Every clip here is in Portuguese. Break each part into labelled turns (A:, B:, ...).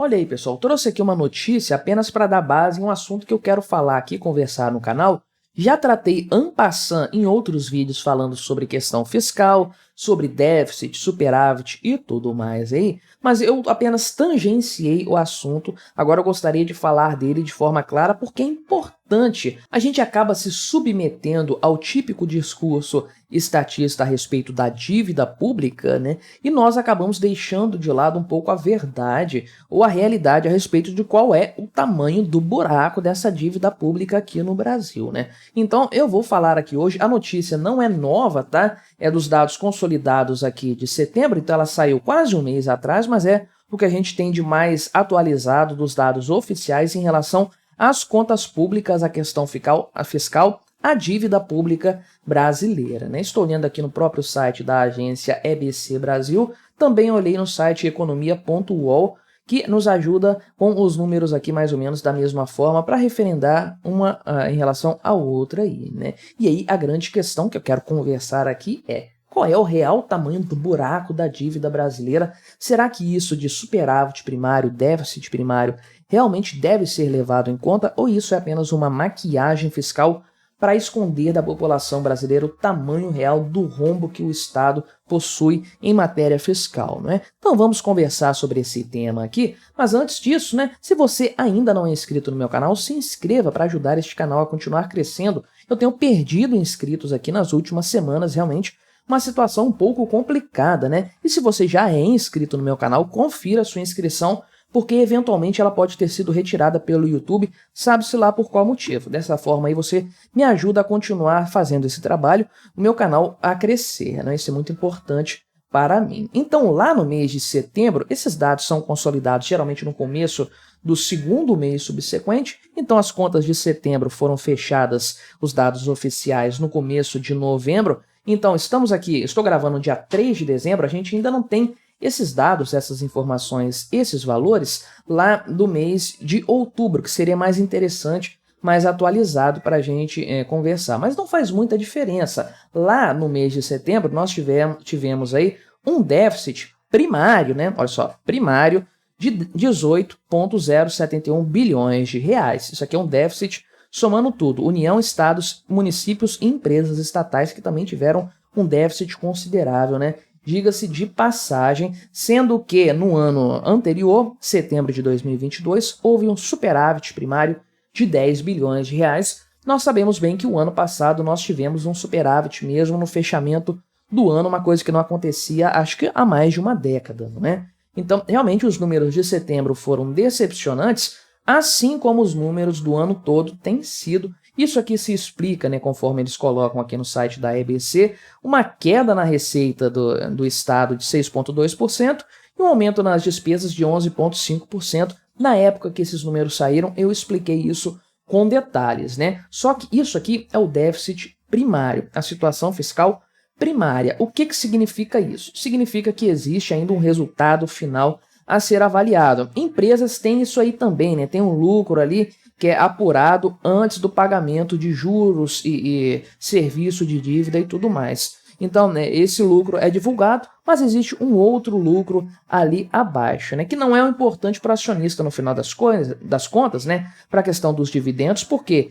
A: Olha aí, pessoal, trouxe aqui uma notícia apenas para dar base em um assunto que eu quero falar aqui, conversar no canal. Já tratei en passant em outros vídeos falando sobre questão fiscal, sobre déficit, superávit e tudo mais aí, mas eu apenas tangenciei o assunto. Agora eu gostaria de falar dele de forma clara porque é importante. A gente acaba se submetendo ao típico discurso estatista a respeito da dívida pública, né? E nós acabamos deixando de lado um pouco a verdade ou a realidade a respeito de qual é o tamanho do buraco dessa dívida pública aqui no Brasil, né? Então, eu vou falar aqui hoje, a notícia não é nova, tá? É dos dados consolidados aqui de setembro, então ela saiu quase um mês atrás, mas é o que a gente tem de mais atualizado dos dados oficiais em relação às contas públicas, a questão fiscal, a dívida pública brasileira, né? Estou olhando aqui no próprio site da agência EBC Brasil, também olhei no site economia.uol, que nos ajuda com os números aqui mais ou menos da mesma forma para referendar uma em relação à outra aí, né? E aí a grande questão que eu quero conversar aqui é: qual é o real tamanho do buraco da dívida brasileira? Será que isso de superávit primário, déficit primário, realmente deve ser levado em conta ou isso é apenas uma maquiagem fiscal para esconder da população brasileira o tamanho real do rombo que o Estado possui em matéria fiscal, não é? Então vamos conversar sobre esse tema aqui, mas antes disso, né, se você ainda não é inscrito no meu canal, se inscreva para ajudar este canal a continuar crescendo. Eu tenho perdido inscritos aqui nas últimas semanas, realmente uma situação um pouco complicada, né? E se você já é inscrito no meu canal, confira a sua inscrição, porque eventualmente ela pode ter sido retirada pelo YouTube, sabe-se lá por qual motivo. Dessa forma aí você me ajuda a continuar fazendo esse trabalho, o meu canal a crescer, né? Isso é muito importante para mim. Então lá no mês de setembro, esses dados são consolidados geralmente no começo do segundo mês subsequente, então as contas de setembro foram fechadas, os dados oficiais, no começo de novembro. Então estamos aqui, estou gravando no dia 3 de dezembro, a gente ainda não tem esses dados, essas informações, esses valores lá do mês de outubro, que seria mais interessante, mais atualizado para a gente conversar. Mas não faz muita diferença. Lá no mês de setembro nós tivemos aí um déficit primário, né? Olha só, primário de 18,071 bilhões de reais. Isso aqui é um déficit somando tudo, União, estados, municípios e empresas estatais que também tiveram um déficit considerável, né? Diga-se de passagem, sendo que no ano anterior, setembro de 2022, houve um superávit primário de 10 bilhões de reais. Nós sabemos bem que o ano passado nós tivemos um superávit mesmo no fechamento do ano, uma coisa que não acontecia acho que há mais de uma década, não é? Então, realmente os números de setembro foram decepcionantes, assim como os números do ano todo têm sido. Isso aqui se explica, né, conforme eles colocam aqui no site da EBC, uma queda na receita do Estado de 6,2% e um aumento nas despesas de 11,5%. Na época que esses números saíram, eu expliquei isso com detalhes, né? Só que isso aqui é o déficit primário, a situação fiscal primária. O que significa isso? Significa que existe ainda um resultado final a ser avaliado. Empresas têm isso aí também, né? Tem um lucro ali que é apurado antes do pagamento de juros e serviço de dívida e tudo mais. Então, né, esse lucro é divulgado, mas existe um outro lucro ali abaixo, né, que não é o importante para o acionista no final das contas, né, para a questão dos dividendos, porque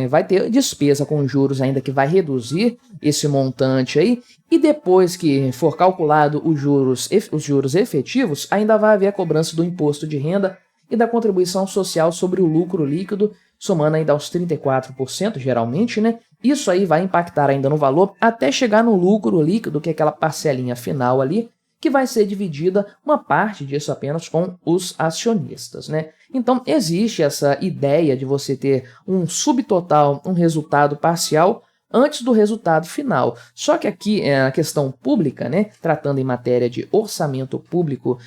A: vai ter despesa com juros ainda que vai reduzir esse montante aí, e depois que for calculado os juros efetivos, ainda vai haver a cobrança do imposto de renda e da contribuição social sobre o lucro líquido, somando ainda aos 34%, geralmente, né? Isso aí vai impactar ainda no valor até chegar no lucro líquido, que é aquela parcelinha final ali, que vai ser dividida uma parte disso apenas com os acionistas, né? Então, existe essa ideia de você ter um subtotal, um resultado parcial, antes do resultado final. Só que aqui é a questão pública, né, tratando em matéria de orçamento público,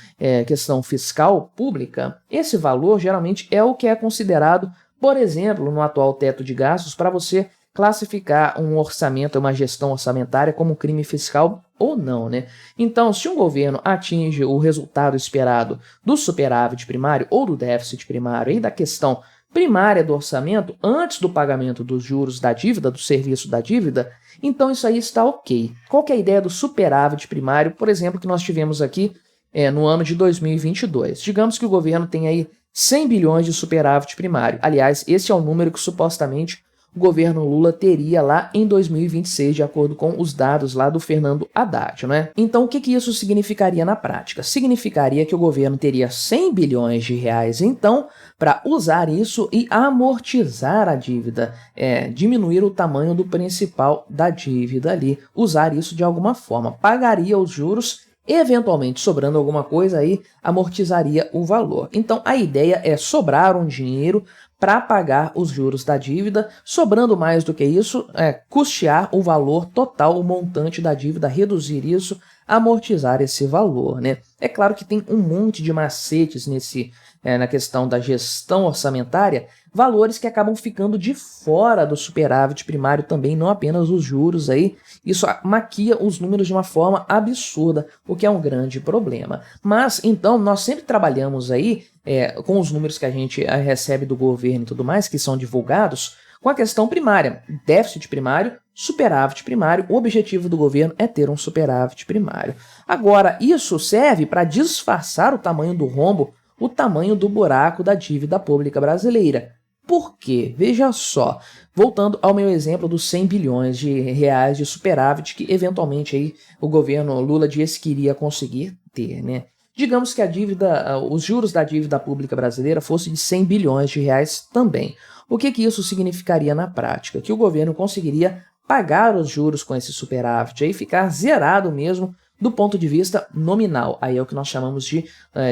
A: questão fiscal pública, esse valor geralmente é o que é considerado, por exemplo, no atual teto de gastos, para você classificar um orçamento, uma gestão orçamentária como crime fiscal ou não, né? Então, se um governo atinge o resultado esperado do superávit primário ou do déficit primário e da questão primária do orçamento antes do pagamento dos juros da dívida, do serviço da dívida, então isso aí está ok. Qual que é a ideia do superávit primário, por exemplo, que nós tivemos aqui no ano de 2022. Digamos que o governo tem aí 100 bilhões de superávit primário. Aliás, esse é o número que supostamente o governo Lula teria lá em 2026, de acordo com os dados lá do Fernando Haddad, né? Então, o que isso significaria na prática? Significaria que o governo teria 100 bilhões de reais, então, para usar isso e amortizar a dívida, diminuir o tamanho do principal da dívida ali, usar isso de alguma forma, pagaria os juros, eventualmente sobrando alguma coisa aí, amortizaria o valor. Então, a ideia é sobrar um dinheiro para pagar os juros da dívida, sobrando mais do que isso, custear o valor total, o montante da dívida, reduzir isso, amortizar esse valor, né? É claro que tem um monte de macetes na questão da gestão orçamentária, valores que acabam ficando de fora do superávit primário também, não apenas os juros aí. Isso maquia os números de uma forma absurda, o que é um grande problema. Mas, então, nós sempre trabalhamos aí com os números que a gente recebe do governo e tudo mais, que são divulgados, com a questão primária, déficit primário, superávit primário. O objetivo do governo é ter um superávit primário. Agora, isso serve para disfarçar o tamanho do rombo, o tamanho do buraco da dívida pública brasileira. Por quê? Veja só, voltando ao meu exemplo dos 100 bilhões de reais de superávit que eventualmente aí o governo Lula disse que iria conseguir ter, né? Digamos que os juros da dívida pública brasileira fossem de 100 bilhões de reais também. O que isso significaria na prática? Que o governo conseguiria pagar os juros com esse superávit e ficar zerado mesmo do ponto de vista nominal. Aí é o que nós chamamos de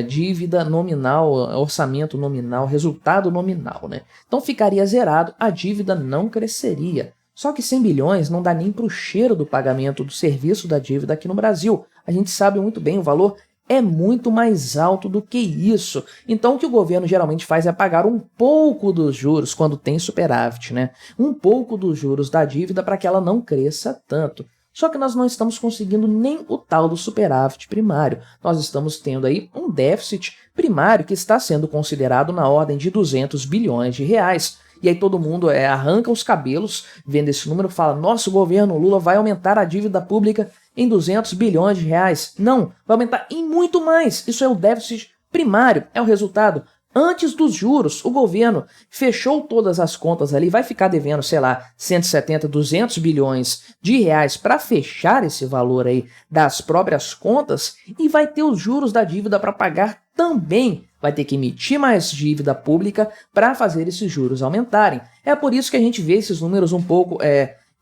A: dívida nominal, orçamento nominal, resultado nominal, né? Então ficaria zerado, a dívida não cresceria. Só que 100 bilhões não dá nem para o cheiro do pagamento do serviço da dívida aqui no Brasil. A gente sabe muito bem, o valor é muito mais alto do que isso. Então o que o governo geralmente faz é pagar um pouco dos juros quando tem superávit, né? Um pouco dos juros da dívida para que ela não cresça tanto. Só que nós não estamos conseguindo nem o tal do superávit primário. Nós estamos tendo aí um déficit primário que está sendo considerado na ordem de 200 bilhões de reais. E aí todo mundo arranca os cabelos vendo esse número e fala: nossa, o governo Lula vai aumentar a dívida pública em 200 bilhões de reais. Não, vai aumentar em muito mais. Isso é o déficit primário, é o resultado. Antes dos juros, o governo fechou todas as contas ali, vai ficar devendo, sei lá, 170, 200 bilhões de reais para fechar esse valor aí das próprias contas e vai ter os juros da dívida para pagar também. Vai ter que emitir mais dívida pública para fazer esses juros aumentarem. É por isso que a gente vê esses números um pouco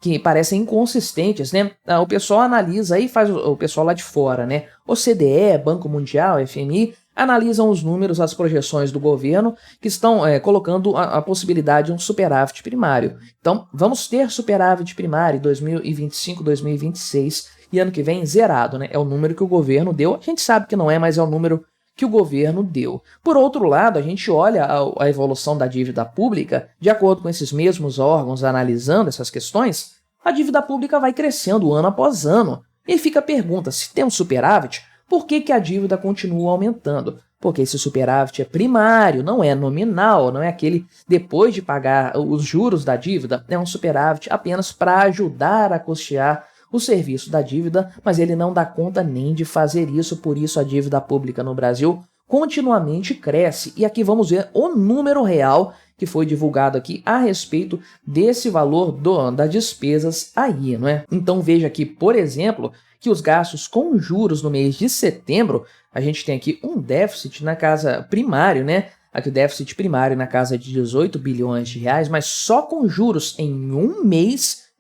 A: que parecem inconsistentes, né? O pessoal analisa aí, faz o pessoal lá de fora, né? OCDE, Banco Mundial, FMI, analisam os números, as projeções do governo que estão colocando a possibilidade de um superávit primário. Então, vamos ter superávit primário em 2025, 2026 e ano que vem zerado, né? É o número que o governo deu. A gente sabe que não é, mas é o número que o governo deu. Por outro lado, a gente olha a evolução da dívida pública, de acordo com esses mesmos órgãos analisando essas questões, a dívida pública vai crescendo ano após ano. E fica a pergunta, se tem um superávit, por que a dívida continua aumentando? Porque esse superávit é primário, não é nominal, não é aquele depois de pagar os juros da dívida, é um superávit apenas para ajudar a custear o serviço da dívida, mas ele não dá conta nem de fazer isso, por isso a dívida pública no Brasil continuamente cresce. E aqui vamos ver o número real que foi divulgado aqui a respeito desse valor das despesas aí, não é? Então veja aqui, por exemplo, que os gastos com juros no mês de setembro, a gente tem aqui um déficit na casa primário, né? Aqui o déficit primário na casa de 18 bilhões de reais, mas só com juros em um mês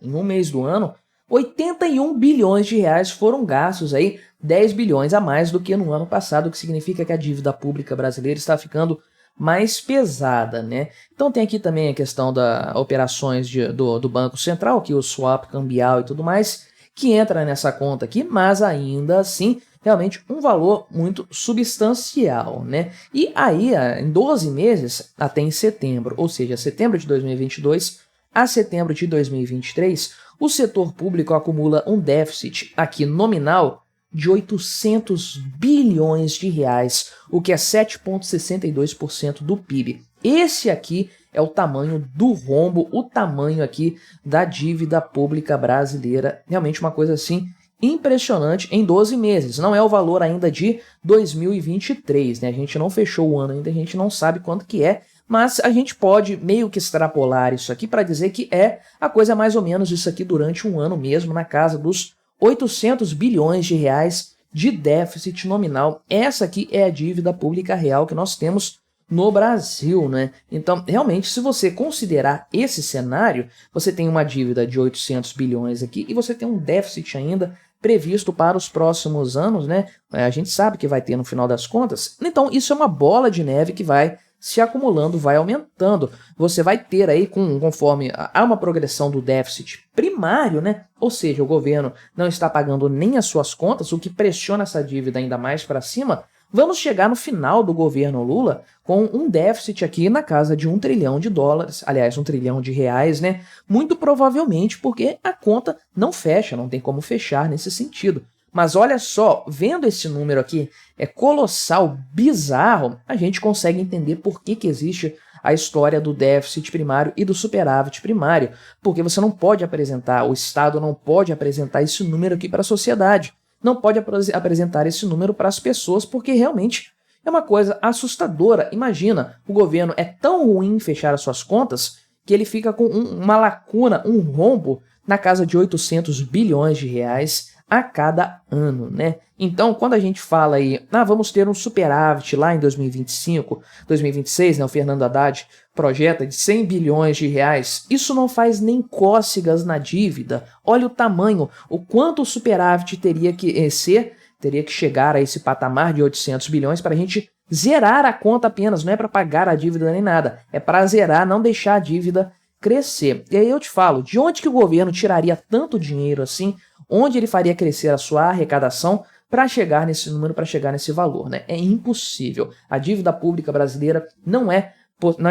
A: do ano, 81 bilhões de reais foram gastos aí, 10 bilhões a mais do que no ano passado, o que significa que a dívida pública brasileira está ficando mais pesada, né? Então tem aqui também a questão das operações do Banco Central, que o swap cambial e tudo mais, que entra nessa conta aqui, mas ainda assim, realmente um valor muito substancial, né? E aí, em 12 meses, até em setembro, ou seja, setembro de 2022 a setembro de 2023, o setor público acumula um déficit aqui nominal de 800 bilhões de reais, o que é 7,62% do PIB. Esse aqui é o tamanho do rombo, o tamanho aqui da dívida pública brasileira. Realmente uma coisa assim impressionante em 12 meses. Não é o valor ainda de 2023, né? A gente não fechou o ano ainda, a gente não sabe quanto que é, mas a gente pode meio que extrapolar isso aqui para dizer que é a coisa mais ou menos isso aqui durante um ano mesmo, na casa dos 800 bilhões de reais de déficit nominal. Essa aqui é a dívida pública real que nós temos no Brasil, né? Então, realmente, se você considerar esse cenário, você tem uma dívida de 800 bilhões aqui e você tem um déficit ainda previsto para os próximos anos, né? A gente sabe que vai ter no final das contas. Então, isso é uma bola de neve que vai se acumulando, vai aumentando. Você vai ter aí, conforme há uma progressão do déficit primário, né? Ou seja, o governo não está pagando nem as suas contas, o que pressiona essa dívida ainda mais para cima. Vamos chegar no final do governo Lula com um déficit aqui na casa de $1 trilhão, aliás, R$1 trilhão, né? Muito provavelmente porque a conta não fecha, não tem como fechar nesse sentido. Mas olha só, vendo esse número aqui, é colossal, bizarro, a gente consegue entender por que existe a história do déficit primário e do superávit primário. Porque você não pode apresentar, o Estado não pode apresentar esse número aqui para a sociedade. Não pode apresentar esse número para as pessoas, porque realmente é uma coisa assustadora. Imagina, o governo é tão ruim em fechar as suas contas que ele fica com uma lacuna, um rombo na casa de 800 bilhões de reais a cada ano, né? Então, quando a gente fala aí, vamos ter um superávit lá em 2025, 2026, né? O Fernando Haddad projeta de 100 bilhões de reais. Isso não faz nem cócegas na dívida. Olha o tamanho, o quanto o superávit teria que chegar a esse patamar de 800 bilhões para a gente zerar a conta apenas, não é para pagar a dívida nem nada, é para zerar, não deixar a dívida crescer. E aí eu te falo, de onde que o governo tiraria tanto dinheiro assim? Onde ele faria crescer a sua arrecadação para chegar nesse número, para chegar nesse valor, né? É impossível. A dívida pública brasileira não é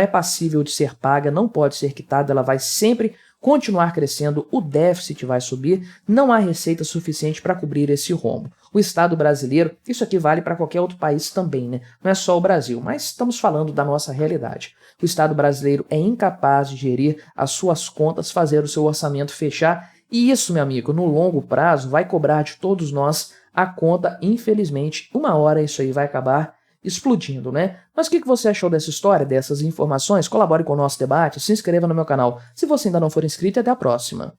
A: passível de ser paga, não pode ser quitada, ela vai sempre continuar crescendo, o déficit vai subir, não há receita suficiente para cobrir esse rombo. O Estado brasileiro, isso aqui vale para qualquer outro país também, né? Não é só o Brasil, mas estamos falando da nossa realidade. O Estado brasileiro é incapaz de gerir as suas contas, fazer o seu orçamento fechar, e isso, meu amigo, no longo prazo vai cobrar de todos nós a conta, infelizmente. Uma hora isso aí vai acabar explodindo, né? Mas o que você achou dessa história, dessas informações? Colabore com o nosso debate, se inscreva no meu canal se você ainda não for inscrito e até a próxima.